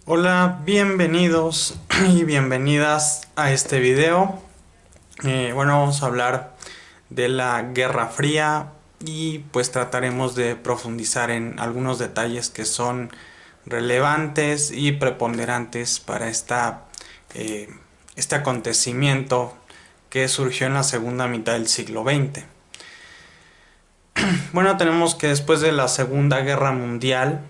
Hola, bienvenidos y bienvenidas a este video. Bueno, vamos a hablar de la Guerra Fría y pues trataremos de profundizar en algunos detalles que son relevantes y preponderantes para este acontecimiento que surgió en la segunda mitad del siglo XX. Bueno, tenemos que después de la Segunda Guerra Mundial,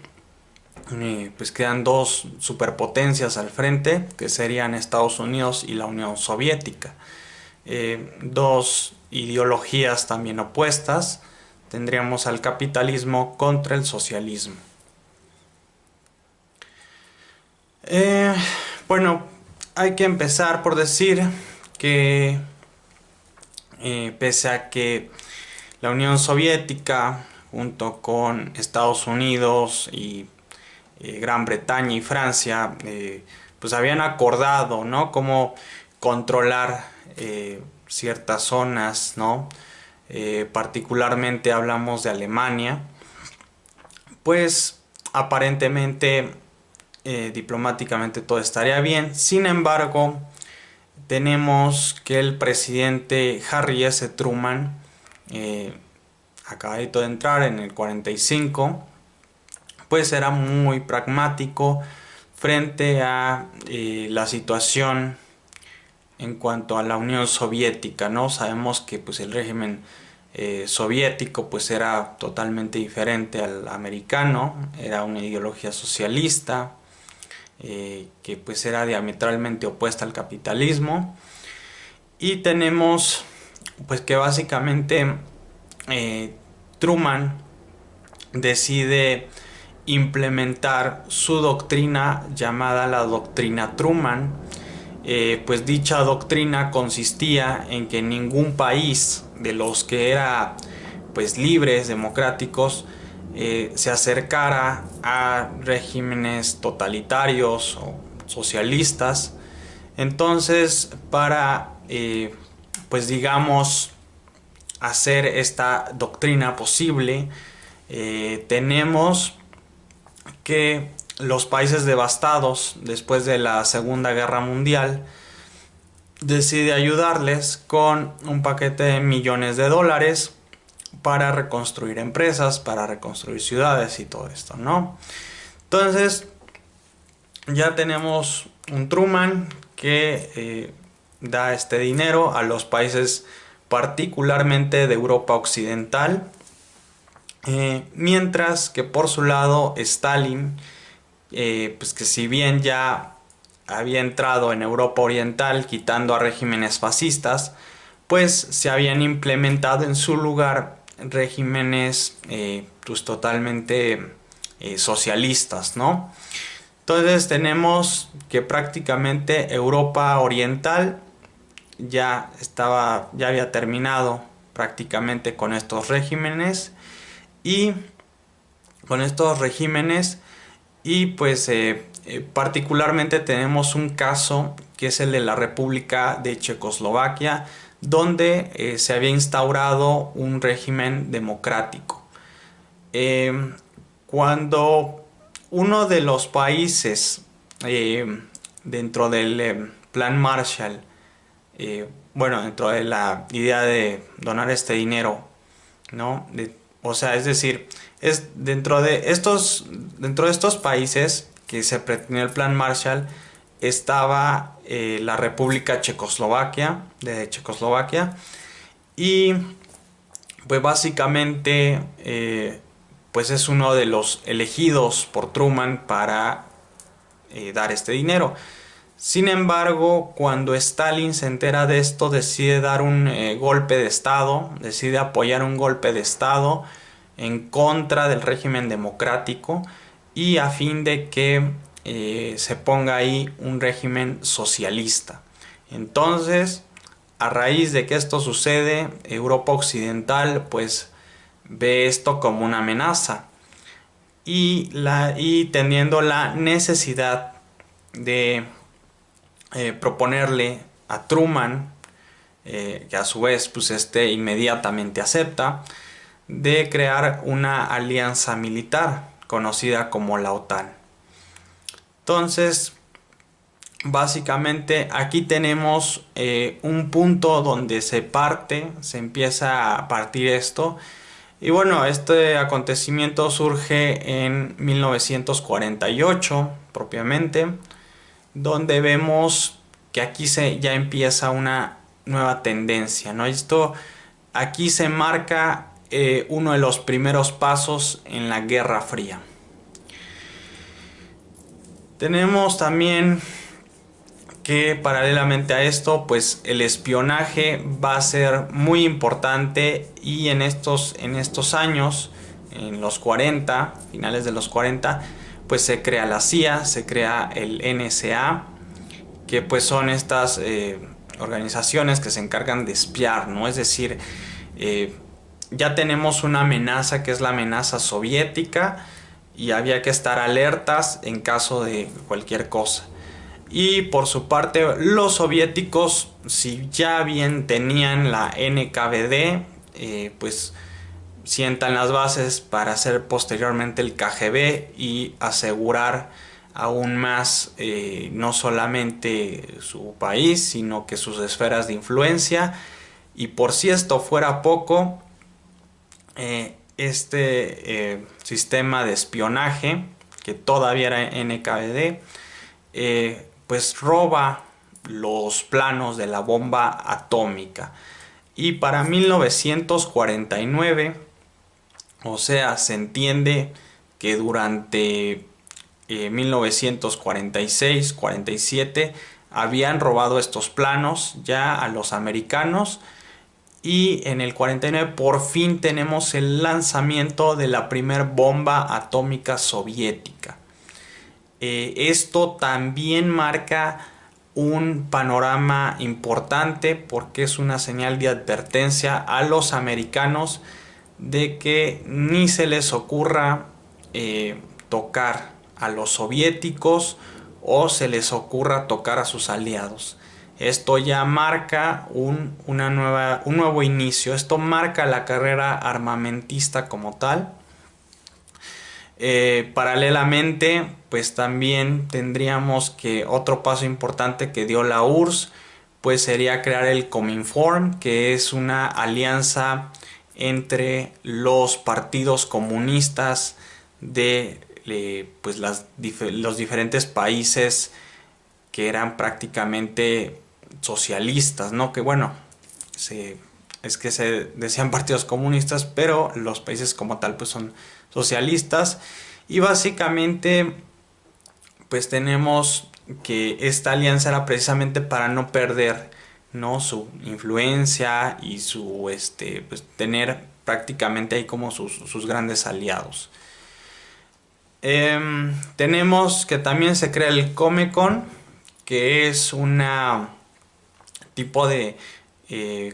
pues quedan dos superpotencias al frente, que serían Estados Unidos y la Unión Soviética. Dos ideologías también opuestas. Tendríamos al capitalismo contra el socialismo. Eh, bueno, hay que empezar por decir que pese a que la Unión Soviética, junto con Estados Unidos y Gran Bretaña y Francia, pues habían acordado, ¿no? Cómo controlar ciertas zonas, ¿no? Particularmente hablamos de Alemania, pues aparentemente diplomáticamente todo estaría bien. Sin embargo, tenemos que el presidente Harry S. Truman, acabadito de entrar en el 45, pues era muy pragmático frente a la situación en cuanto a la Unión Soviética, ¿no? Sabemos que pues el régimen soviético pues era totalmente diferente al americano, era una ideología socialista que pues era diametralmente opuesta al capitalismo, y tenemos pues que básicamente Truman decide implementar su doctrina llamada la doctrina Truman. Pues dicha doctrina consistía en que ningún país de los que era pues libres, democráticos, se acercara a regímenes totalitarios o socialistas. Entonces, para pues digamos hacer esta doctrina posible, tenemos que los países devastados después de la Segunda Guerra Mundial decide ayudarles con un paquete de millones de dólares para reconstruir empresas, para reconstruir ciudades y todo esto, ¿no? Entonces ya tenemos un Truman que da este dinero a los países particularmente de Europa Occidental, mientras que por su lado Stalin, pues que si bien ya había entrado en Europa Oriental quitando a regímenes fascistas, pues se habían implementado en su lugar regímenes pues totalmente socialistas, ¿no? Entonces tenemos que prácticamente Europa Oriental ya había terminado prácticamente con estos regímenes y pues particularmente tenemos un caso que es el de la República de Checoslovaquia, donde se había instaurado un régimen democrático. Cuando uno de los países dentro del plan Marshall, bueno, dentro de la idea de donar este dinero, ¿no? O sea, es decir, es dentro de estos países que se pretendía el plan Marshall estaba la República de Checoslovaquia, y pues básicamente pues es uno de los elegidos por Truman para dar este dinero. Sin embargo, cuando Stalin se entera de esto, decide dar un golpe de estado, decide apoyar un golpe de estado en contra del régimen democrático, y a fin de que se ponga ahí un régimen socialista. Entonces, a raíz de que esto sucede, Europa Occidental pues ve esto como una amenaza, y teniendo la necesidad de proponerle a Truman, que a su vez pues inmediatamente acepta, de crear una alianza militar conocida como la OTAN. Entonces, básicamente aquí tenemos un punto donde se empieza a partir esto. Y bueno, este acontecimiento surge en 1948 propiamente, donde vemos que aquí ya empieza una nueva tendencia, ¿no? Aquí se marca uno de los primeros pasos en la Guerra Fría. Tenemos también que paralelamente a esto, pues el espionaje va a ser muy importante, y en estos años, en los 40, finales de los 40, pues se crea la CIA, se crea el NSA, que pues son estas organizaciones que se encargan de espiar, ¿no? Es decir, ya tenemos una amenaza que es la amenaza soviética, y había que estar alertas en caso de cualquier cosa. Y por su parte, los soviéticos, si ya bien tenían la NKVD, pues sientan las bases para hacer posteriormente el KGB y asegurar aún más no solamente su país, sino que sus esferas de influencia. Y por si esto fuera poco, sistema de espionaje, que todavía era NKVD, pues roba los planos de la bomba atómica. Y para 1949, o sea, se entiende que durante 1946-47 habían robado estos planos ya a los americanos, y en el 49 por fin tenemos el lanzamiento de la primer bomba atómica soviética. Esto también marca un panorama importante, porque es una señal de advertencia a los americanos de que ni se les ocurra tocar a los soviéticos, o se les ocurra tocar a sus aliados. Esto ya marca un nuevo inicio. Esto marca la carrera armamentista como tal. Paralelamente, pues también tendríamos que otro paso importante que dio la URSS, pues sería crear el Cominform, que es una alianza entre los partidos comunistas de pues los diferentes países que eran prácticamente socialistas, ¿no? Que bueno, es que se decían partidos comunistas, pero los países como tal pues son socialistas. Y básicamente pues tenemos que esta alianza era precisamente para no perder, ¿no?, su influencia y su pues tener prácticamente ahí como sus grandes aliados. Tenemos que también se crea el Comecon, que es una tipo de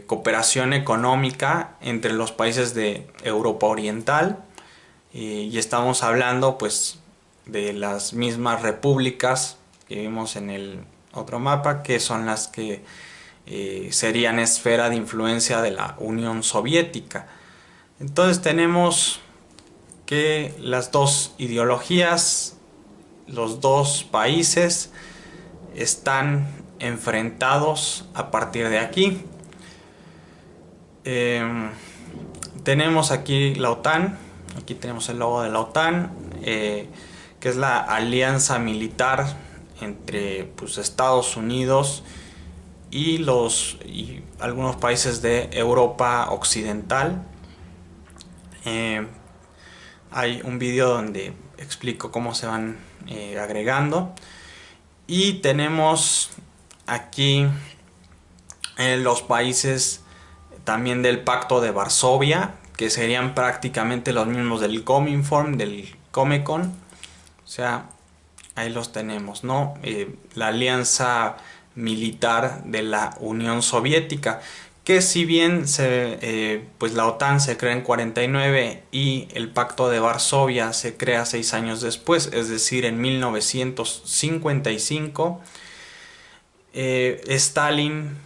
cooperación económica entre los países de Europa Oriental, y estamos hablando pues de las mismas repúblicas que vimos en el otro mapa, que son las que serían esfera de influencia de la Unión Soviética. Entonces tenemos que las dos ideologías, los dos países están enfrentados a partir de aquí. Tenemos aquí la OTAN, aquí tenemos el logo de la OTAN, que es la alianza militar entre pues, Estados Unidos y algunos países de Europa Occidental. Hay un video donde explico cómo se van agregando. Y tenemos aquí los países también del Pacto de Varsovia, que serían prácticamente los mismos del Cominform, del Comecon. O sea, ahí los tenemos, ¿no? La alianza militar de la Unión Soviética, que si bien pues la OTAN se crea en 49 y el Pacto de Varsovia se crea 6 años después, es decir, en 1955, Stalin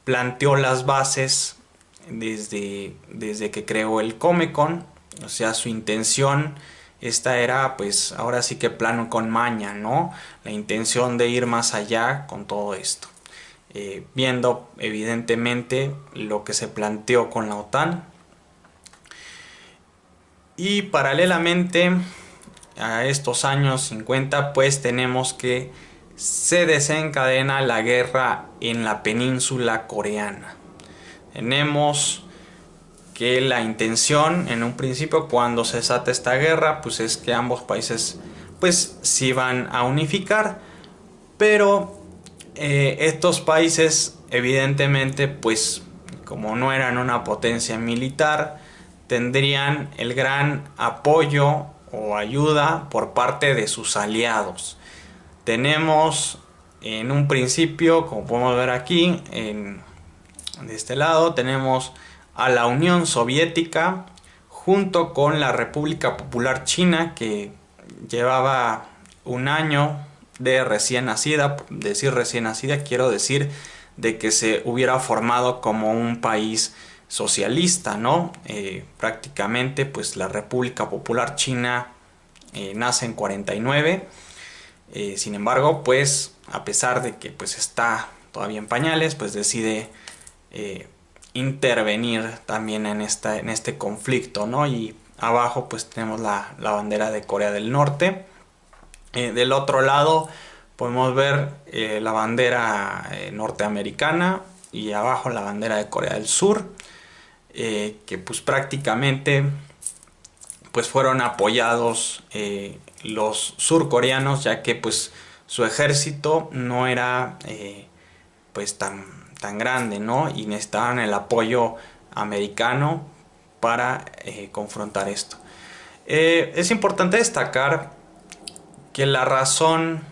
planteó las bases desde que creó el Comecon. O sea, su intención esta era pues ahora sí que plano con maña, ¿no? La intención de ir más allá con todo esto. Viendo evidentemente lo que se planteó con la OTAN. Y paralelamente a estos años 50 pues tenemos que se desencadena la guerra en la península coreana. Tenemos que la intención en un principio cuando se desata esta guerra pues es que ambos países pues se iban a unificar, pero estos países evidentemente pues como no eran una potencia militar tendrían el gran apoyo o ayuda por parte de sus aliados. Tenemos en un principio, como podemos ver aquí, de este lado tenemos a la Unión Soviética junto con la República Popular China, que llevaba un año de recién nacida. Decir recién nacida quiero decir de que se hubiera formado como un país socialista, ¿no? Prácticamente pues la República Popular China nace en 49. Sin embargo, pues a pesar de que pues está todavía en pañales, pues decide intervenir también en este conflicto, ¿no? Y abajo pues tenemos la bandera de Corea del Norte. Del otro lado podemos ver la bandera norteamericana y abajo la bandera de Corea del Sur, que pues prácticamente pues fueron apoyados los surcoreanos, ya que pues su ejército no era pues tan grande, ¿no? Y necesitaban el apoyo americano para confrontar esto. Es importante destacar que la razón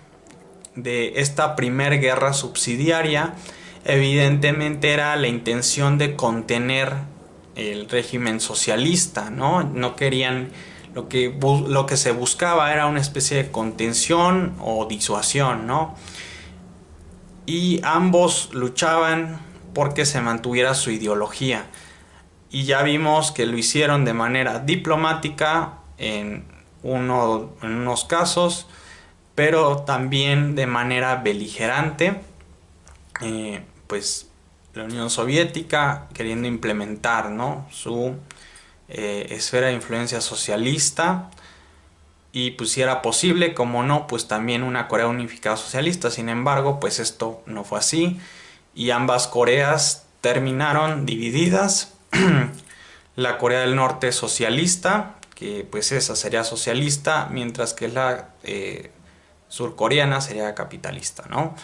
de esta primer guerra subsidiaria evidentemente era la intención de contener el régimen socialista, ¿no? No querían, lo que se buscaba era una especie de contención o disuasión, ¿no? Y ambos luchaban porque se mantuviera su ideología. Y ya vimos que lo hicieron de manera diplomática en unos casos, pero también de manera beligerante. Pues la Unión Soviética queriendo implementar, ¿no?, su esfera de influencia socialista, y pues si era posible, como no, pues también una Corea unificada socialista. Sin embargo, pues esto no fue así y ambas Coreas terminaron divididas. La Corea del Norte socialista, que pues esa sería socialista, mientras que la surcoreana sería capitalista, ¿no?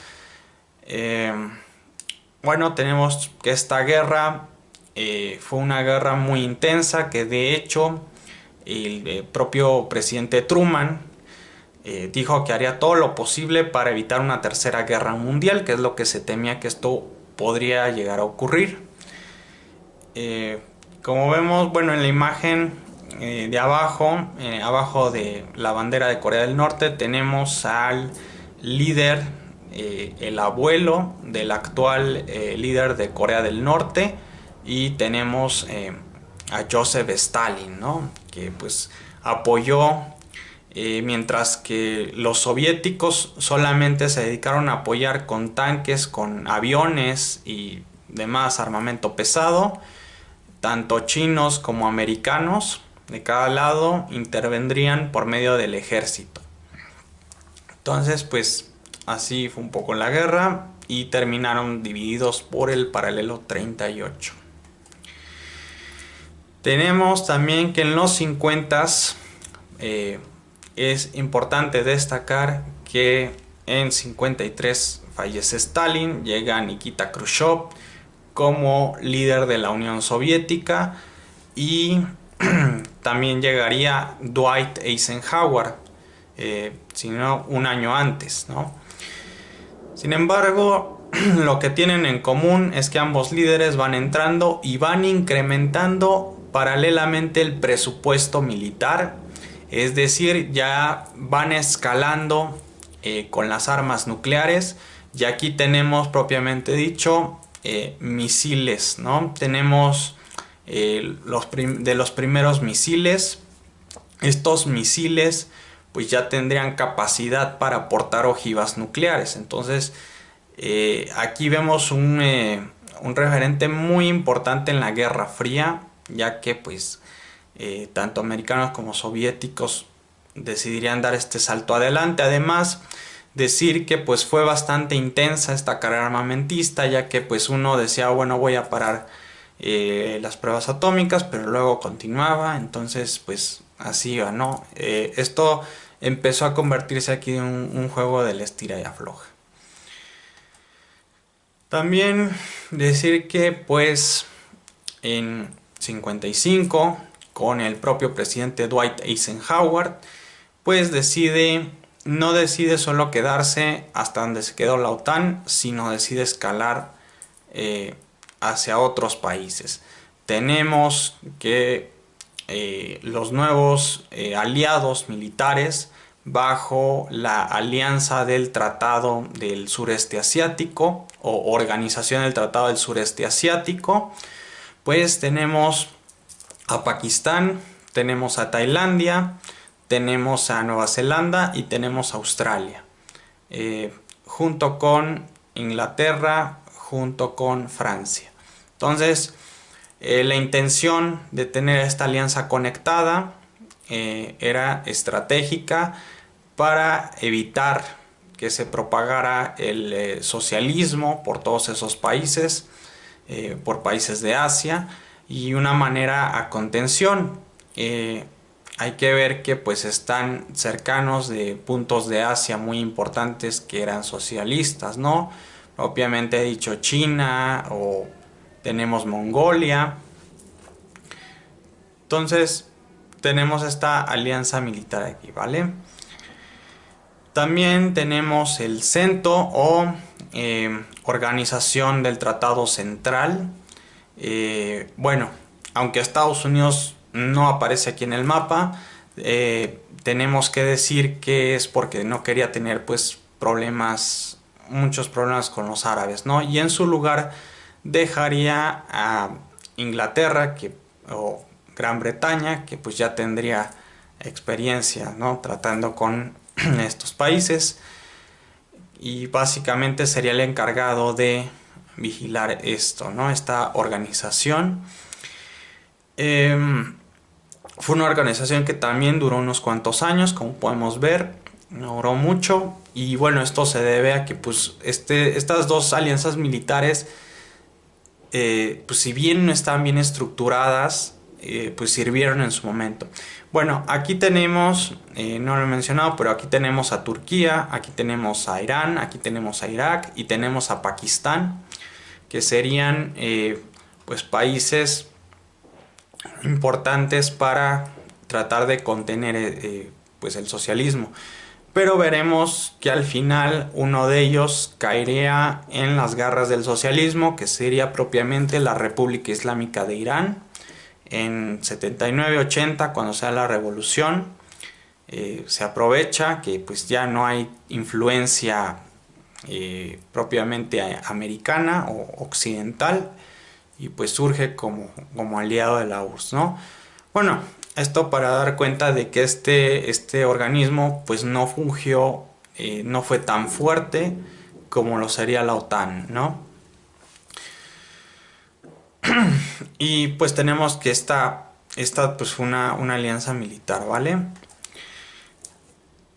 Bueno, tenemos que esta guerra fue una guerra muy intensa, que de hecho el propio presidente Truman dijo que haría todo lo posible para evitar una tercera guerra mundial, que es lo que se temía que esto podría llegar a ocurrir. Como vemos, bueno, en la imagen de abajo, abajo de la bandera de Corea del Norte, tenemos al líder, el abuelo del actual líder de Corea del Norte, y tenemos a Joseph Stalin, ¿no?, que pues apoyó, mientras que los soviéticos solamente se dedicaron a apoyar con tanques, con aviones y demás armamento pesado. Tanto chinos como americanos de cada lado intervendrían por medio del ejército. Entonces pues así fue un poco la guerra y terminaron divididos por el paralelo 38. Tenemos también que en los 50s es importante destacar que en 53 fallece Stalin, llega Nikita Khrushchev como líder de la Unión Soviética, y también llegaría Dwight Eisenhower, sino un año antes, ¿no? Sin embargo, lo que tienen en común es que ambos líderes van entrando y van incrementando paralelamente el presupuesto militar, es decir, ya van escalando con las armas nucleares. Y aquí tenemos propiamente dicho misiles, ¿no? Tenemos de los primeros misiles estos misiles pues ya tendrían capacidad para portar ojivas nucleares. Entonces aquí vemos un referente muy importante en la Guerra Fría, ya que pues tanto americanos como soviéticos decidirían dar este salto adelante. Además, decir que pues fue bastante intensa esta carrera armamentista, ya que pues uno decía, bueno, voy a parar las pruebas atómicas, pero luego continuaba. Entonces pues así iba, ¿no? Esto empezó a convertirse aquí en un juego del estira y afloja. También decir que pues en 55, con el propio presidente Dwight Eisenhower, pues no decide solo quedarse hasta donde se quedó la OTAN, sino decide escalar hacia otros países. Tenemos que los nuevos aliados militares bajo la Alianza del Tratado del Sureste Asiático o Organización del Tratado del Sureste Asiático, pues tenemos a Pakistán, tenemos a Tailandia, tenemos a Nueva Zelanda y tenemos a Australia, junto con Inglaterra, junto con Francia. Entonces, la intención de tener esta alianza conectada era estratégica para evitar que se propagara el socialismo por todos esos países, por países de Asia, y una manera a contención. Hay que ver que pues están cercanos de puntos de Asia muy importantes que eran socialistas, ¿no? Propiamente dicho China, o tenemos Mongolia. Entonces tenemos esta alianza militar aquí, ¿vale? También tenemos el CENTO o Organización del Tratado Central. Bueno, aunque Estados Unidos no aparece aquí en el mapa, tenemos que decir que es porque no quería tener pues muchos problemas con los árabes, ¿no? Y en su lugar dejaría a Inglaterra o Gran Bretaña, que pues ya tendría experiencia, ¿no?, tratando con estos países, y básicamente sería el encargado de vigilar esto, ¿no?, esta organización. Fue una organización que también duró unos cuantos años, como podemos ver, no duró mucho, y bueno, esto se debe a que pues estas dos alianzas militares, pues si bien no estaban bien estructuradas, pues sirvieron en su momento. Bueno, aquí tenemos, no lo he mencionado, pero aquí tenemos a Turquía, aquí tenemos a Irán, aquí tenemos a Irak y tenemos a Pakistán, que serían pues países importantes para tratar de contener pues el socialismo. Pero veremos que al final uno de ellos caería en las garras del socialismo, que sería propiamente la República Islámica de Irán. En 79-80, cuando sea la revolución, se aprovecha que pues ya no hay influencia propiamente americana o occidental, y pues surge como aliado de la URSS, ¿no? Bueno, esto para dar cuenta de que este organismo pues no fungió, no fue tan fuerte como lo sería la OTAN, ¿no? Y pues tenemos que esta pues fue una alianza militar, ¿vale?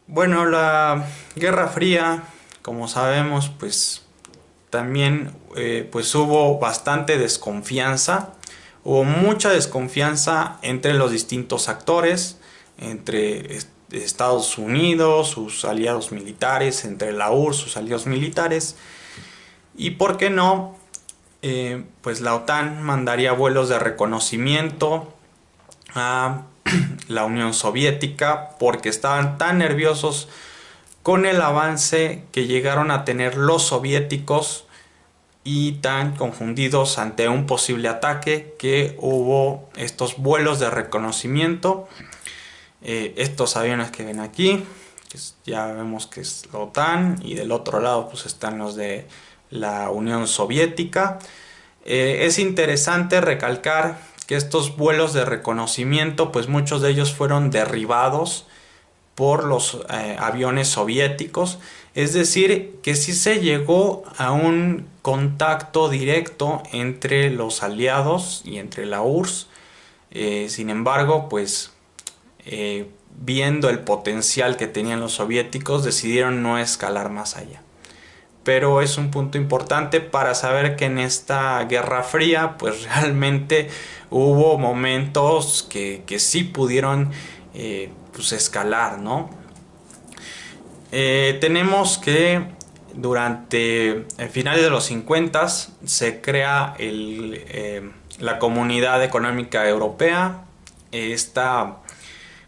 Bueno, la Guerra Fría, como sabemos, pues también pues hubo bastante desconfianza, hubo mucha desconfianza entre los distintos actores, entre Estados Unidos, sus aliados militares, entre la URSS, sus aliados militares, y por qué no, pues la OTAN mandaría vuelos de reconocimiento a la Unión Soviética, porque estaban tan nerviosos con el avance que llegaron a tener los soviéticos y tan confundidos ante un posible ataque que hubo estos vuelos de reconocimiento. Estos aviones que ven aquí, que ya vemos que es la OTAN, y del otro lado pues están los de la Unión Soviética. Es interesante recalcar que estos vuelos de reconocimiento, pues muchos de ellos fueron derribados por los aviones soviéticos. Es decir, que sí se llegó a un contacto directo entre los aliados y entre la URSS. Sin embargo, pues viendo el potencial que tenían los soviéticos, decidieron no escalar más allá. Pero es un punto importante para saber que en esta Guerra Fría pues realmente hubo momentos que sí pudieron pues escalar, ¿no? Tenemos que durante finales de los 50 se crea la Comunidad Económica Europea. Esta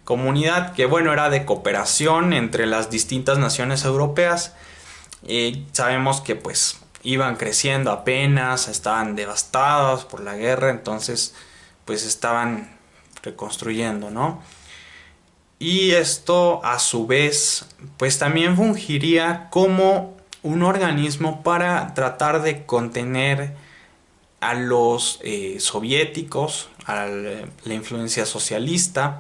comunidad que bueno era de cooperación entre las distintas naciones europeas. Sabemos que pues iban creciendo apenas, estaban devastados por la guerra, entonces pues estaban reconstruyendo, ¿no? Y esto a su vez pues también fungiría como un organismo para tratar de contener a los soviéticos, a la influencia socialista,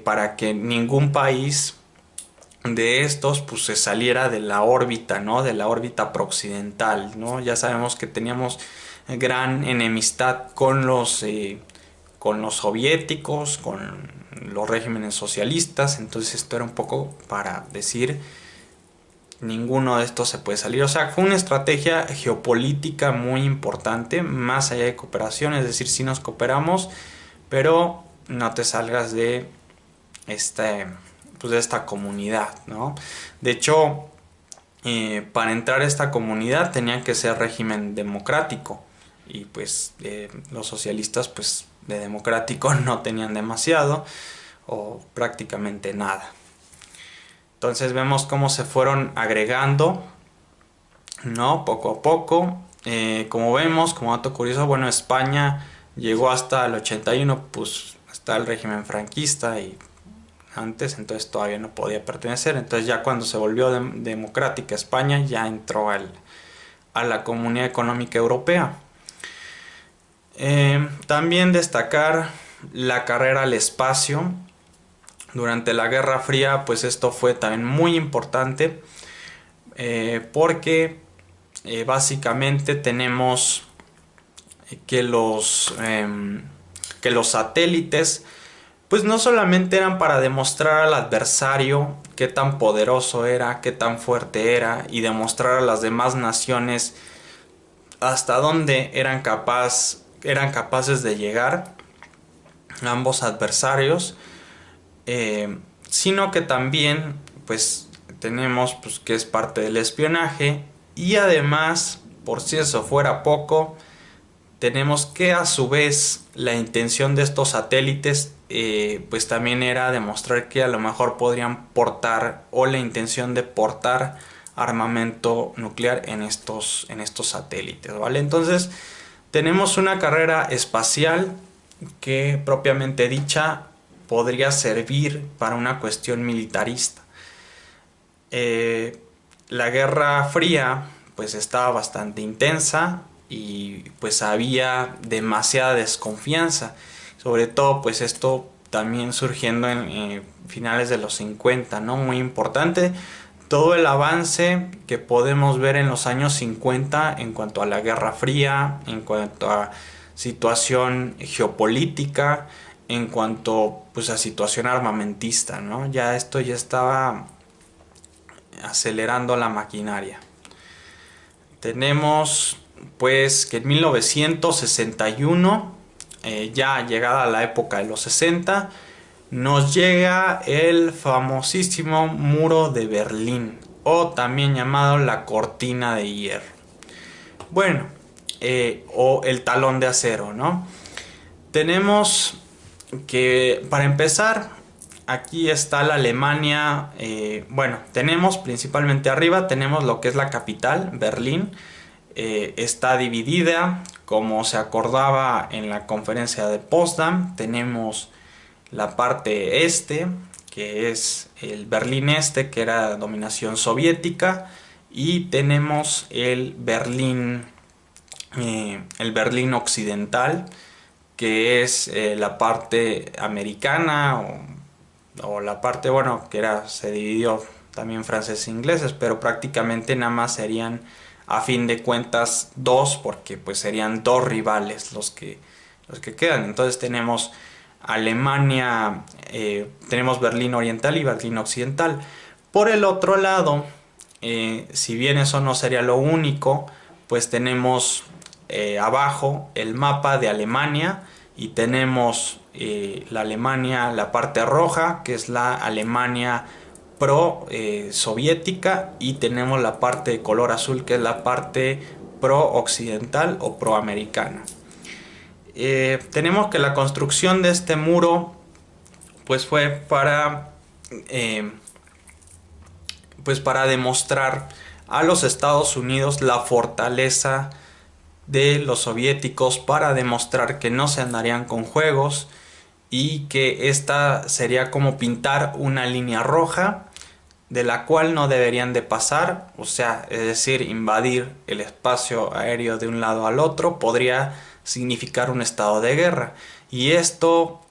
para que ningún país de estos pues se saliera de la órbita, ¿no? De la órbita prooccidental, ¿no? Ya sabemos que teníamos gran enemistad con los soviéticos, con los regímenes socialistas, entonces esto era un poco para decir ninguno de estos se puede salir. O sea, fue una estrategia geopolítica muy importante, más allá de cooperación, es decir, sí nos cooperamos, pero no te salgas de pues de esta comunidad, ¿no? De hecho, para entrar a esta comunidad tenía que ser régimen democrático y pues los socialistas pues de democrático no tenían demasiado o prácticamente nada. Entonces vemos cómo se fueron agregando, ¿no? Poco a poco. Como vemos, como dato curioso, bueno, España llegó hasta el 81, pues hasta el régimen franquista y antes, entonces todavía no podía pertenecer. Entonces ya cuando se volvió democrática España ya entró a la Comunidad Económica Europea. También destacar la carrera al espacio. Durante la Guerra Fría pues esto fue también muy importante porque básicamente tenemos que que los satélites pues no solamente eran para demostrar al adversario qué tan poderoso era, qué tan fuerte era y demostrar a las demás naciones hasta dónde eran capaces de llegar ambos adversarios, sino que también pues tenemos pues que es parte del espionaje y además, por si eso fuera poco, tenemos que a su vez la intención de estos satélites pues también era demostrar que a lo mejor podrían portar o la intención de portar armamento nuclear en estos satélites, ¿vale? Entonces tenemos una carrera espacial que propiamente dicha podría servir para una cuestión militarista. La Guerra Fría pues estaba bastante intensa y pues había demasiada desconfianza, sobre todo pues esto también surgiendo en finales de los 50, ¿no? Muy importante todo el avance que podemos ver en los años 50 en cuanto a la Guerra Fría, en cuanto a situación geopolítica, en cuanto pues a situación armamentista, ¿no? Ya esto ya estaba acelerando la maquinaria. Tenemos pues que en 1961, ya llegada la época de los 60, nos llega el famosísimo muro de Berlín, o también llamado la cortina de hierro. Bueno, o el talón de acero, ¿no? Tenemos que, para empezar, aquí está la Alemania. Bueno, tenemos principalmente arriba, tenemos lo que es la capital, Berlín. Está dividida, como se acordaba en la conferencia de Potsdam. Tenemos la parte este, que es el Berlín Este, que era dominación soviética, y tenemos el Berlín occidental, que es la parte americana o la parte, bueno, que se dividió también franceses e ingleses, pero prácticamente nada más serían a fin de cuentas dos, porque pues serían dos rivales los que quedan. Entonces tenemos Alemania, tenemos Berlín Oriental y Berlín Occidental. Por el otro lado, si bien eso no sería lo único, pues tenemos abajo el mapa de Alemania y tenemos la Alemania, la parte roja, que es la Alemania pro soviética, y tenemos la parte de color azul, que es la parte pro occidental o pro americana. Tenemos que la construcción de este muro pues fue eh, para demostrar a los Estados Unidos la fortaleza de los soviéticos, para demostrar que no se andarían con juegos y que esta sería como pintar una línea roja de la cual no deberían de pasar, o sea, es decir, invadir el espacio aéreo de un lado al otro podría significar un estado de guerra. Y esto,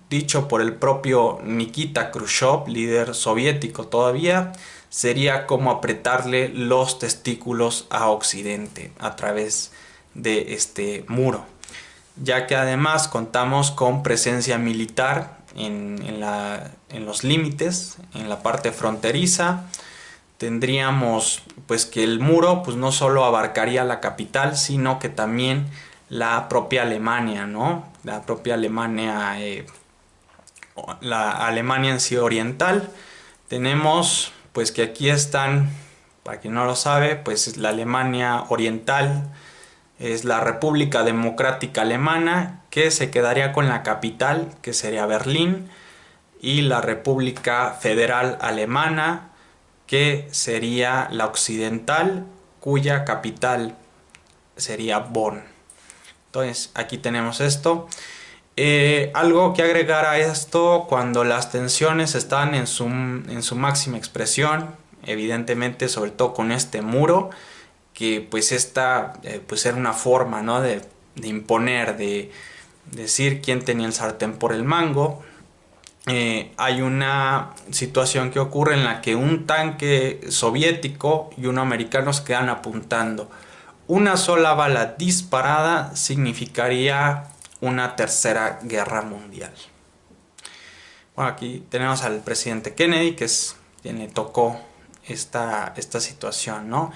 dicho por el propio Nikita Khrushchev, líder soviético todavía, sería como apretarle los testículos a Occidente a través de este muro, ya que además contamos con presencia militar en los límites, en la parte fronteriza. Tendríamos pues que el muro pues no solo abarcaría la capital, sino que también la propia Alemania, ¿no? La propia Alemania, la Alemania en sí oriental. Tenemos pues que aquí están, para quien no lo sabe, pues la Alemania oriental es la República Democrática Alemana, que se quedaría con la capital, que sería Berlín, y la República Federal Alemana, que sería la occidental, cuya capital sería Bonn. Entonces aquí tenemos esto. Algo que agregar a esto: cuando las tensiones están en su máxima expresión, evidentemente sobre todo con este muro, que pues esta pues era una forma, ¿no?, de imponer, de decir quién tenía el sartén por el mango. Hay una situación que ocurre en la que un tanque soviético y uno americano se quedan apuntando. Una sola bala disparada significaría una tercera guerra mundial. Bueno, aquí tenemos al presidente Kennedy, que es quien le tocó esta situación, ¿no?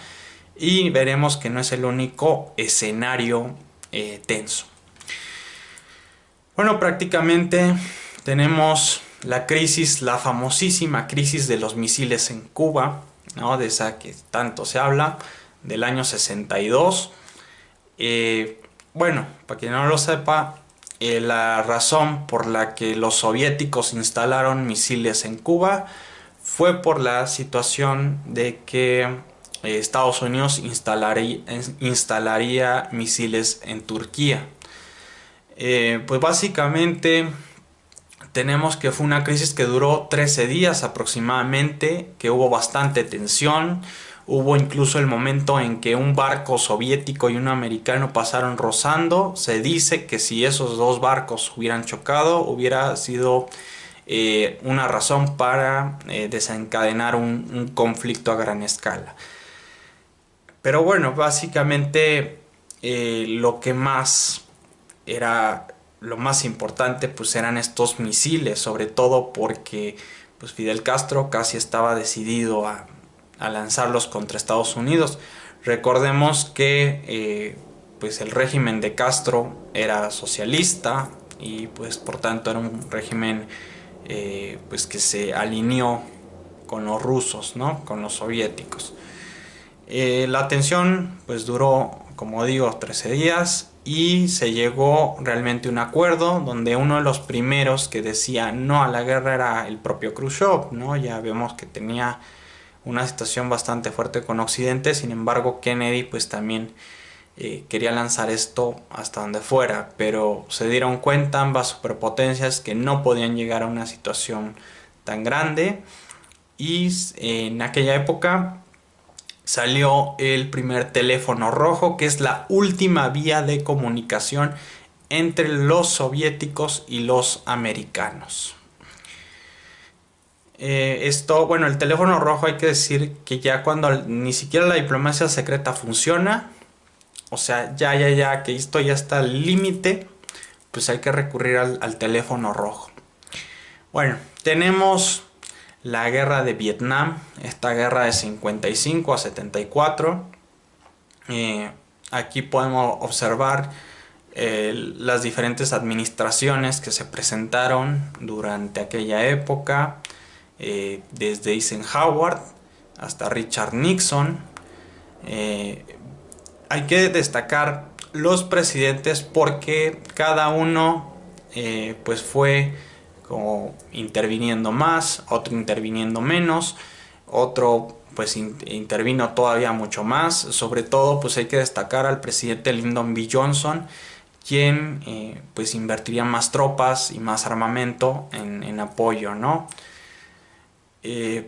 Y veremos que no es el único escenario tenso. Bueno, prácticamente tenemos la crisis, la famosísima crisis de los misiles en Cuba, ¿no?, de esa que tanto se habla, del año 62. Bueno, para quien no lo sepa, la razón por la que los soviéticos instalaron misiles en Cuba fue por la situación de que Estados Unidos instalaría misiles en Turquía. Pues básicamente tenemos que fue una crisis que duró 13 días aproximadamente, que hubo bastante tensión. Hubo incluso el momento en que un barco soviético y un americano pasaron rozando. Se dice que si esos dos barcos hubieran chocado, hubiera sido una razón para desencadenar un conflicto a gran escala. Pero bueno, básicamente lo que más era lo más importante pues eran estos misiles, sobre todo porque pues Fidel Castro casi estaba decidido a lanzarlos contra Estados Unidos. Recordemos que pues el régimen de Castro era socialista y pues por tanto era un régimen pues que se alineó con los rusos, ¿no?, con los soviéticos. La tensión pues duró, como digo, 13 días y se llegó realmente a un acuerdo donde uno de los primeros que decía no a la guerra era el propio Khrushchev, ¿no? Ya vemos que tenía una situación bastante fuerte con Occidente. Sin embargo, Kennedy pues también quería lanzar esto hasta donde fuera, pero se dieron cuenta ambas superpotencias que no podían llegar a una situación tan grande, y en aquella época salió el primer teléfono rojo, que es la última vía de comunicación entre los soviéticos y los americanos. Bueno, el teléfono rojo hay que decir que ya cuando ni siquiera la diplomacia secreta funciona, o sea, que esto ya está al límite, pues hay que recurrir al teléfono rojo. Bueno, tenemos la guerra de Vietnam, esta guerra de 55 a 74. Aquí podemos observar las diferentes administraciones que se presentaron durante aquella época, desde Eisenhower hasta Richard Nixon. Hay que destacar los presidentes porque cada uno pues fue como interviniendo más, otro interviniendo menos, otro pues intervino todavía mucho más. Sobre todo pues hay que destacar al presidente Lyndon B. Johnson, quien pues invertiría más tropas y más armamento en apoyo, ¿no?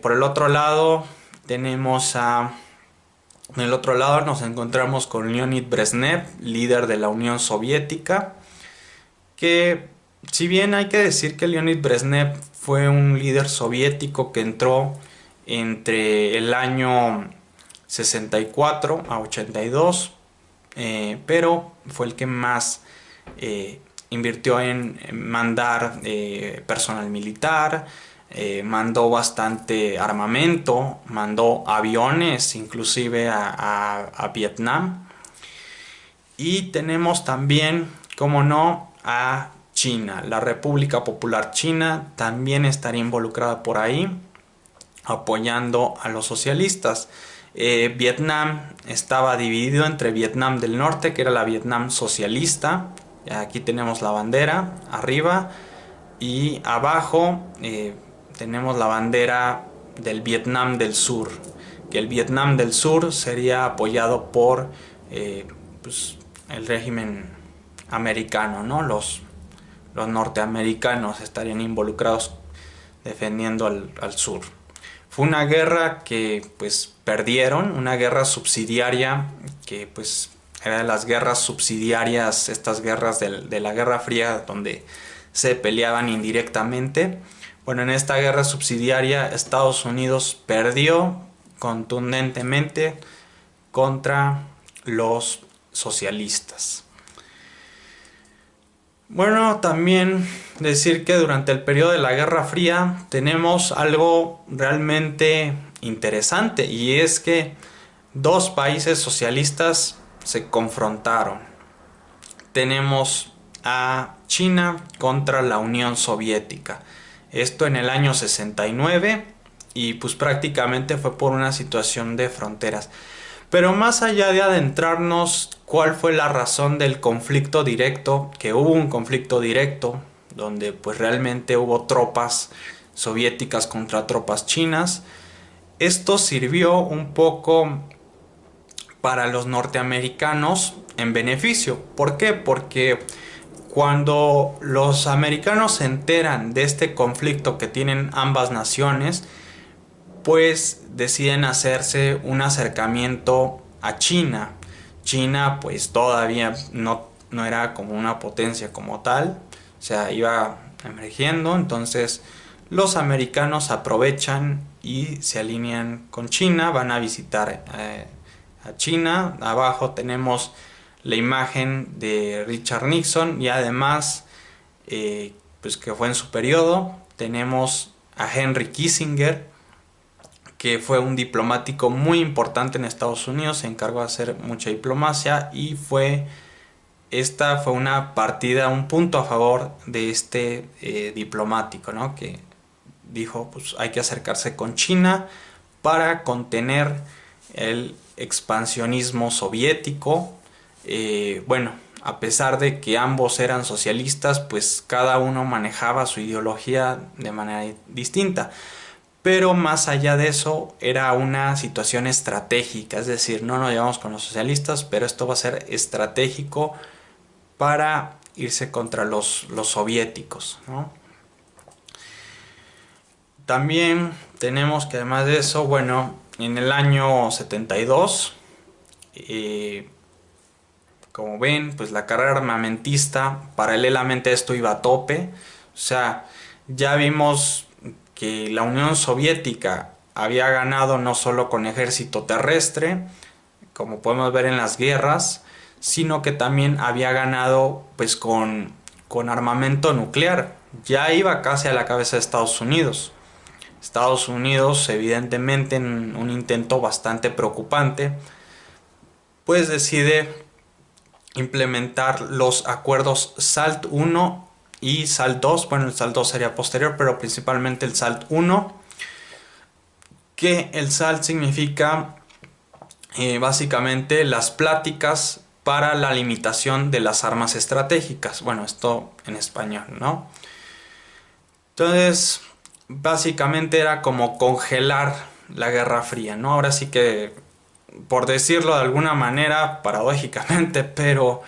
Por el otro lado tenemos en el otro lado nos encontramos con Leonid Brezhnev, líder de la Unión Soviética, que si bien hay que decir que Leonid Brezhnev fue un líder soviético que entró entre el año 64 a 82, pero fue el que más invirtió en mandar personal militar, mandó bastante armamento, mandó aviones inclusive a Vietnam. Y tenemos también, como no, a China. La República Popular China también estaría involucrada por ahí, apoyando a los socialistas. Vietnam estaba dividido entre Vietnam del Norte, que era la Vietnam socialista. Aquí tenemos la bandera arriba, y abajo tenemos la bandera del Vietnam del Sur, que el Vietnam del Sur sería apoyado por pues, el régimen americano, ¿no? Los norteamericanos estarían involucrados defendiendo al sur. Fue una guerra que pues perdieron, una guerra subsidiaria que pues era de las guerras subsidiarias, estas guerras de la Guerra Fría donde se peleaban indirectamente. Bueno, en esta guerra subsidiaria Estados Unidos perdió contundentemente contra los socialistas. Bueno, también decir que durante el periodo de la Guerra Fría tenemos algo realmente interesante, y es que dos países socialistas se confrontaron. Tenemos a China contra la Unión Soviética. Esto en el año 69, y pues prácticamente fue por una situación de fronteras. Pero más allá de adentrarnos cuál fue la razón del conflicto directo, que hubo un conflicto directo donde pues realmente hubo tropas soviéticas contra tropas chinas, esto sirvió un poco para los norteamericanos en beneficio. ¿Por qué? Porque cuando los americanos se enteran de este conflicto que tienen ambas naciones, pues deciden hacerse un acercamiento a China. China pues todavía no era como una potencia como tal, o sea, iba emergiendo. Entonces los americanos aprovechan y se alinean con China, van a visitar a China. Abajo tenemos la imagen de Richard Nixon, y además pues que fue en su periodo. Tenemos a Henry Kissinger, que fue un diplomático muy importante en Estados Unidos, se encargó de hacer mucha diplomacia, y esta fue una partida, un punto a favor de este diplomático, ¿no? Que dijo, pues hay que acercarse con China para contener el expansionismo soviético. Bueno, a pesar de que ambos eran socialistas, pues cada uno manejaba su ideología de manera distinta. Pero más allá de eso, era una situación estratégica, es decir, no nos llevamos con los socialistas, pero esto va a ser estratégico para irse contra los soviéticos, ¿no? También tenemos que, además de eso, bueno, en el año 72 Como ven, pues la carrera armamentista, paralelamente a esto, iba a tope. O sea, ya vimos que la Unión Soviética había ganado no solo con ejército terrestre, como podemos ver en las guerras, sino que también había ganado pues con armamento nuclear. Ya iba casi a la cabeza de Estados Unidos. Estados Unidos, evidentemente, en un intento bastante preocupante, pues decide implementar los acuerdos SALT 1 y SALT 2. Bueno, el SALT 2 sería posterior, pero principalmente el SALT 1, que el SALT significa básicamente las pláticas para la limitación de las armas estratégicas. Bueno, esto en español, ¿no? Entonces, básicamente era como congelar la Guerra Fría, ¿no? Ahora sí que, por decirlo de alguna manera, paradójicamente, pero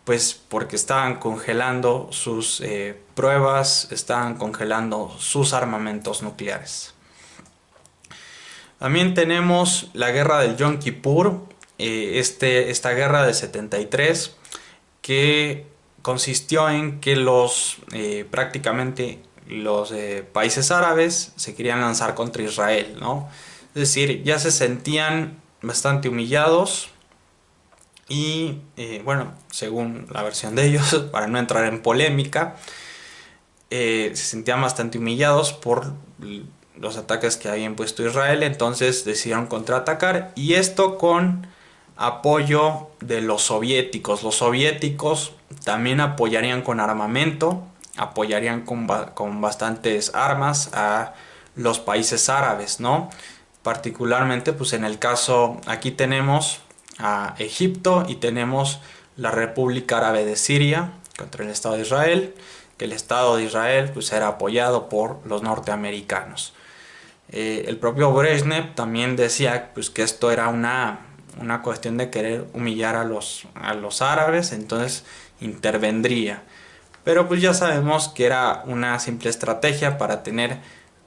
pues porque estaban congelando sus pruebas, estaban congelando sus armamentos nucleares. También tenemos la guerra del Yom Kippur, esta guerra de 73, que consistió en que prácticamente los países árabes se querían lanzar contra Israel, ¿no? Es decir, ya se sentían bastante humillados y, bueno, según la versión de ellos, para no entrar en polémica, se sentían bastante humillados por los ataques que había impuesto Israel, entonces decidieron contraatacar, y esto con apoyo de los soviéticos. Los soviéticos también apoyarían con armamento, apoyarían con bastantes armas a los países árabes, ¿no? Particularmente, pues en el caso, aquí tenemos a Egipto y tenemos la República Árabe de Siria contra el Estado de Israel, que el Estado de Israel pues era apoyado por los norteamericanos. El propio Brezhnev también decía pues que esto era una cuestión de querer humillar a los árabes, entonces intervendría. Pero pues ya sabemos que era una simple estrategia para tener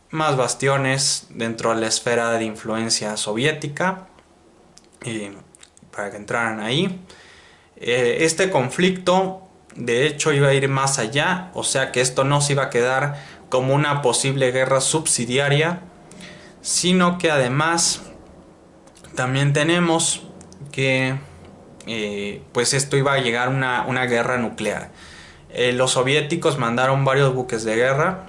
más bastiones dentro de la esfera de influencia soviética, para que entraran ahí. Este conflicto de hecho iba a ir más allá, o sea que esto no se iba a quedar como una posible guerra subsidiaria, sino que además también tenemos que pues esto iba a llegar a una guerra nuclear. Los soviéticos mandaron varios buques de guerra,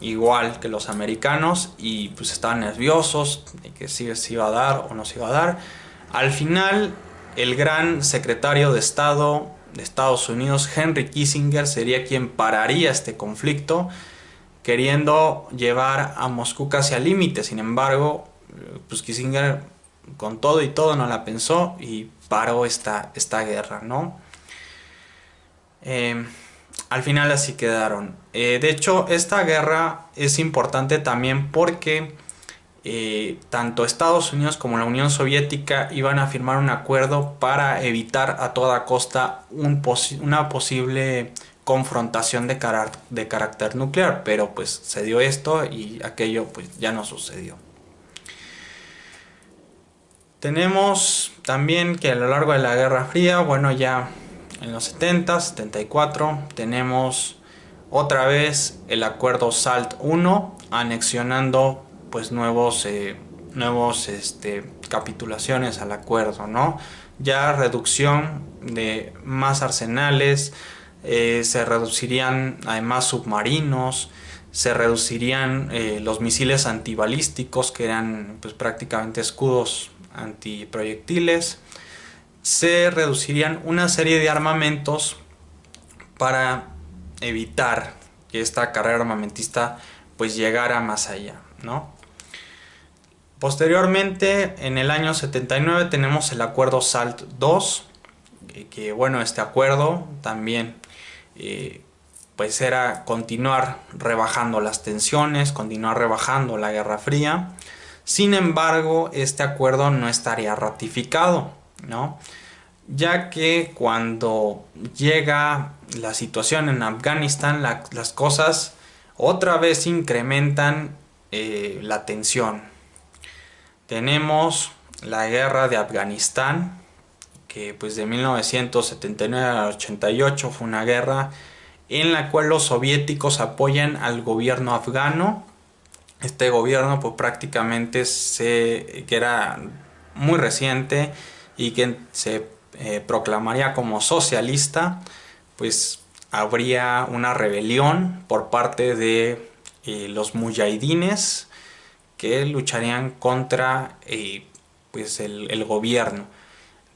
igual que los americanos, y pues estaban nerviosos de que si se iba a dar o no se iba a dar. Al final, el gran secretario de Estado de Estados Unidos, Henry Kissinger, sería quien pararía este conflicto, queriendo llevar a Moscú casi al límite. Sin embargo, pues Kissinger con todo y todo no la pensó y paró esta guerra, ¿no? Al final así quedaron. De hecho, esta guerra es importante también porque tanto Estados Unidos como la Unión Soviética iban a firmar un acuerdo para evitar a toda costa una posible confrontación de carácter nuclear, pero pues se dio esto y aquello pues ya no sucedió. Tenemos también que a lo largo de la Guerra Fría, bueno, ya en los 70, 74, tenemos otra vez el acuerdo SALT 1, anexionando pues nuevos capitulaciones al acuerdo, ¿no? Ya reducción de más arsenales, se reducirían además submarinos, se reducirían los misiles antibalísticos, que eran pues prácticamente escudos antiproyectiles, se reducirían una serie de armamentos para evitar que esta carrera armamentista pues llegara más allá, ¿no? Posteriormente, en el año 79 tenemos el acuerdo SALT 2, que bueno, este acuerdo también pues era continuar rebajando las tensiones, continuar rebajando la Guerra Fría. Sin embargo, este acuerdo no estaría ratificado, ¿no? Ya que cuando llega la situación en Afganistán, las cosas otra vez incrementan la tensión. Tenemos la guerra de Afganistán, que pues de 1979 al 88 fue una guerra en la cual los soviéticos apoyan al gobierno afgano. Este gobierno pues prácticamente que era muy reciente y que se proclamaría como socialista, pues habría una rebelión por parte de los mujahidines que lucharían contra pues el gobierno.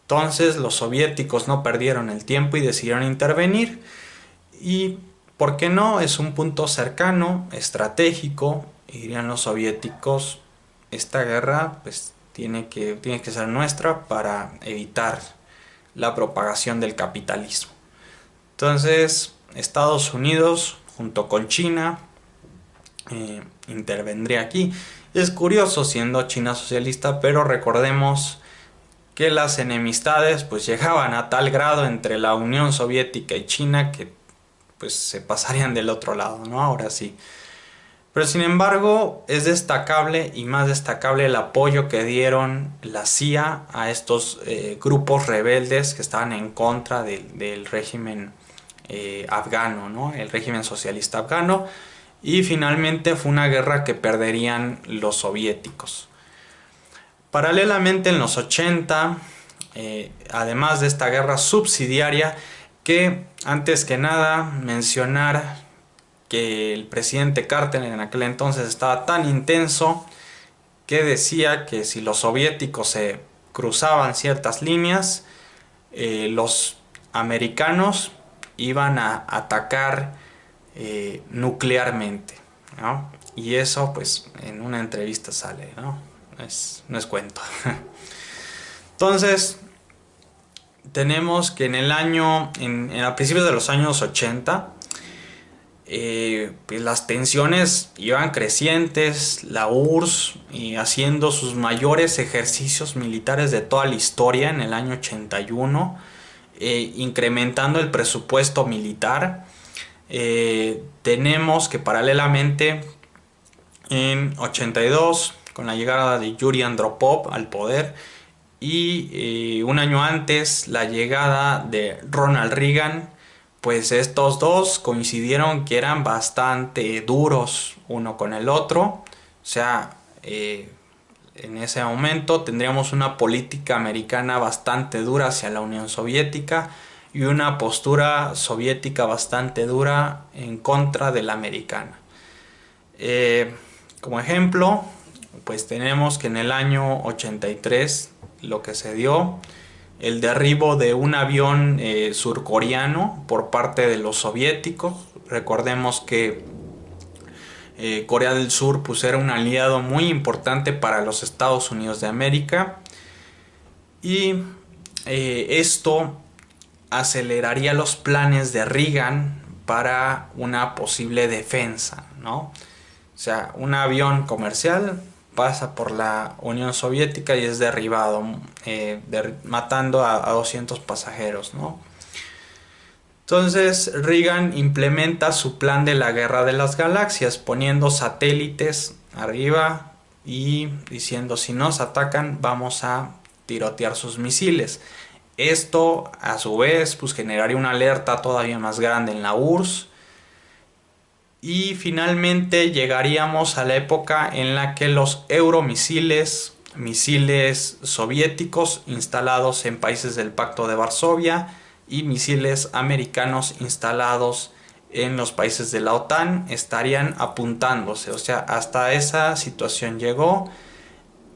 Entonces los soviéticos no perdieron el tiempo y decidieron intervenir. Y, ¿por qué no? Es un punto cercano, estratégico, y dirían los soviéticos, esta guerra pues tiene que ser nuestra para evitar la propagación del capitalismo. Entonces, Estados Unidos, junto con China, intervendría aquí. Es curioso siendo China socialista, pero recordemos que las enemistades pues llegaban a tal grado entre la Unión Soviética y China que pues se pasarían del otro lado, ¿no? Ahora sí. Pero sin embargo, es destacable y más destacable el apoyo que dieron la CIA a estos grupos rebeldes que estaban en contra del régimen afgano, ¿no? El régimen socialista afgano. Y finalmente fue una guerra que perderían los soviéticos. Paralelamente en los 80, además de esta guerra subsidiaria, que antes que nada mencionar que el presidente Carter en aquel entonces estaba tan intenso que decía que si los soviéticos se cruzaban ciertas líneas, los americanos iban a atacar nuclearmente, ¿no? Y eso pues en una entrevista sale, ¿no? No es cuento. Entonces tenemos que a principios de los años 80, pues las tensiones iban crecientes, la URSS y haciendo sus mayores ejercicios militares de toda la historia en el año 81, incrementando el presupuesto militar. Tenemos que paralelamente en 82, con la llegada de Yuri Andropov al poder, y un año antes la llegada de Ronald Reagan, pues estos dos coincidieron que eran bastante duros uno con el otro. O sea, en ese momento tendríamos una política americana bastante dura hacia la Unión Soviética y una postura soviética bastante dura en contra de la americana. Como ejemplo, pues tenemos que en el año 83 lo que se dio, el derribo de un avión surcoreano por parte de los soviéticos. Recordemos que Corea del Sur pues, era un aliado muy importante para los Estados Unidos de América, y esto aceleraría los planes de Reagan para una posible defensa, ¿no? O sea, un avión comercial pasa por la Unión Soviética y es derribado, matando a 200 pasajeros, ¿no? Entonces Reagan implementa su plan de la guerra de las galaxias, poniendo satélites arriba y diciendo: si nos atacan vamos a tirotear sus misiles. Esto a su vez pues generaría una alerta todavía más grande en la URSS. Y finalmente llegaríamos a la época en la que los euromisiles, misiles soviéticos instalados en países del Pacto de Varsovia y misiles americanos instalados en los países de la OTAN estarían apuntándose. O sea, hasta esa situación llegó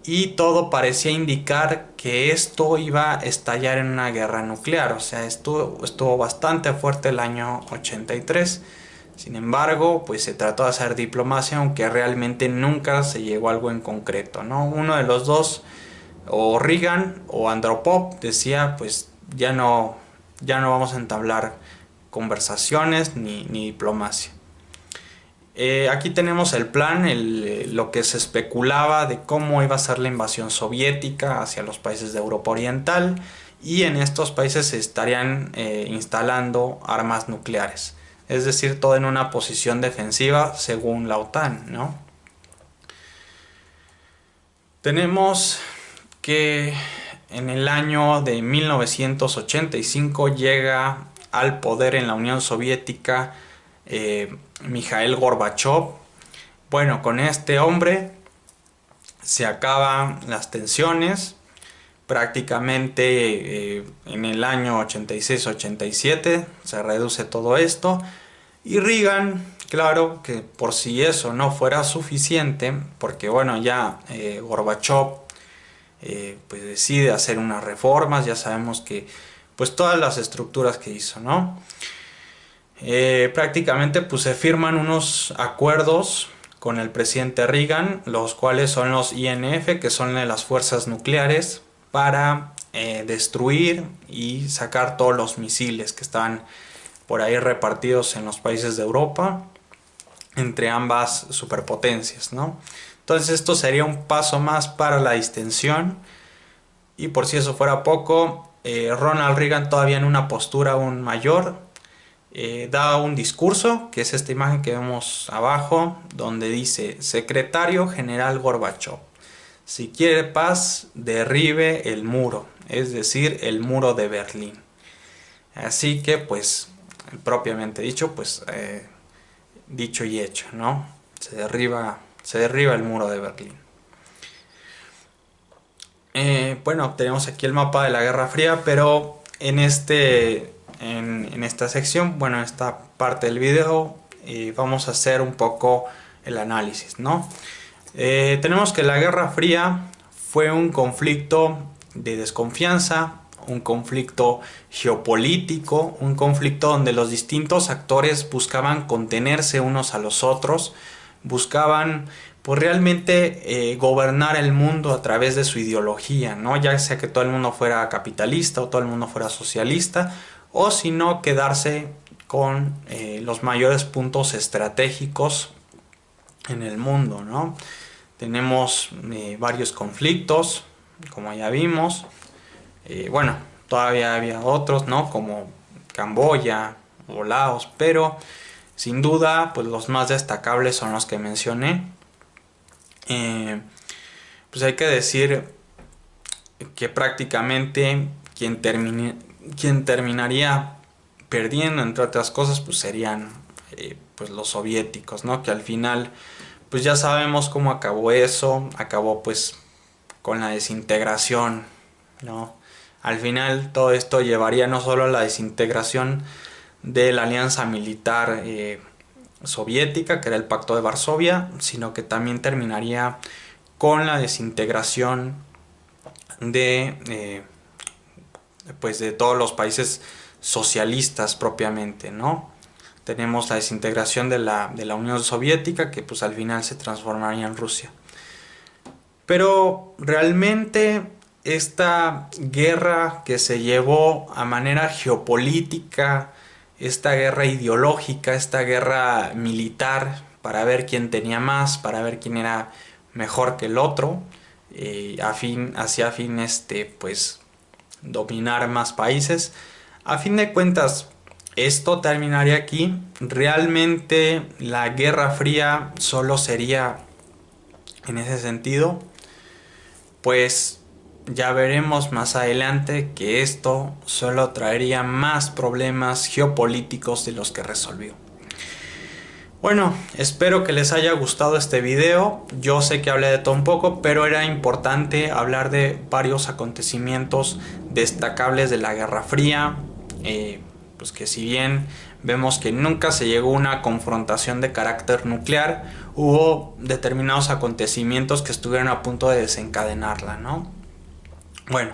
y todo parecía indicar que esto iba a estallar en una guerra nuclear. O sea, estuvo bastante fuerte el año 83. Sin embargo, pues se trató de hacer diplomacia, aunque realmente nunca se llegó a algo en concreto, ¿no? Uno de los dos, o Reagan o Andropov, decía: pues ya no vamos a entablar conversaciones ni diplomacia. Aquí tenemos el plan, lo que se especulaba de cómo iba a ser la invasión soviética hacia los países de Europa Oriental, y en estos países se estarían instalando armas nucleares. Es decir, todo en una posición defensiva según la OTAN, ¿no? Tenemos que en el año de 1985 llega al poder en la Unión Soviética Mikhail Gorbachev. Bueno, con este hombre se acaban las tensiones. Prácticamente en el año 86-87 se reduce todo esto. Y Reagan, claro que por si eso no fuera suficiente, porque bueno, ya Gorbachev pues decide hacer unas reformas. Ya sabemos que pues todas las estructuras que hizo, ¿no? Prácticamente pues se firman unos acuerdos con el presidente Reagan, los cuales son los INF, que son las fuerzas nucleares, para destruir y sacar todos los misiles que estaban por ahí repartidos en los países de Europa entre ambas superpotencias, ¿no? Entonces esto sería un paso más para la distensión. Y por si eso fuera poco, Ronald Reagan, todavía en una postura aún mayor, da un discurso, que es esta imagen que vemos abajo, donde dice: Secretario General Gorbachev, si quiere paz, derribe el muro, es decir, el muro de Berlín. Así que pues, propiamente dicho, pues dicho y hecho, ¿no? Se derriba el muro de Berlín. Bueno, tenemos aquí el mapa de la Guerra Fría, pero en esta sección, bueno, en esta parte del video, vamos a hacer un poco el análisis, ¿no? Tenemos que la Guerra Fría fue un conflicto de desconfianza, un conflicto geopolítico, un conflicto donde los distintos actores buscaban contenerse unos a los otros, buscaban pues realmente gobernar el mundo a través de su ideología, ¿no? Ya sea que todo el mundo fuera capitalista o todo el mundo fuera socialista, o si no, quedarse con los mayores puntos estratégicos en el mundo, ¿no? Tenemos varios conflictos, como ya vimos. Bueno, todavía había otros, ¿no? Como Camboya o Laos, pero sin duda, pues los más destacables son los que mencioné. Pues hay que decir que prácticamente quien terminaría perdiendo, entre otras cosas, pues serían pues los soviéticos, ¿no? Que al final, pues ya sabemos cómo acabó eso. Acabó pues con la desintegración, ¿no? Al final todo esto llevaría no solo a la desintegración de la alianza militar soviética, que era el Pacto de Varsovia, sino que también terminaría con la desintegración de pues de todos los países socialistas propiamente, ¿no? Tenemos la desintegración de la Unión Soviética, que pues al final se transformaría en Rusia. Pero realmente esta guerra que se llevó a manera geopolítica, esta guerra ideológica, esta guerra militar, para ver quién tenía más, para ver quién era mejor que el otro, hacia fin pues dominar más países. A fin de cuentas, esto terminaría aquí. Realmente la Guerra Fría solo sería, en ese sentido, pues ya veremos más adelante que esto solo traería más problemas geopolíticos de los que resolvió. Bueno, espero que les haya gustado este video. Yo sé que hablé de todo un poco, pero era importante hablar de varios acontecimientos destacables de la Guerra Fría. Pues que si bien vemos que nunca se llegó a una confrontación de carácter nuclear, hubo determinados acontecimientos que estuvieron a punto de desencadenarla, ¿no? Bueno,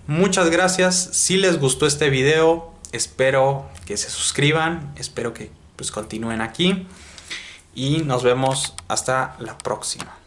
muchas gracias. Si les gustó este video, espero que se suscriban, espero que pues continúen aquí y nos vemos hasta la próxima.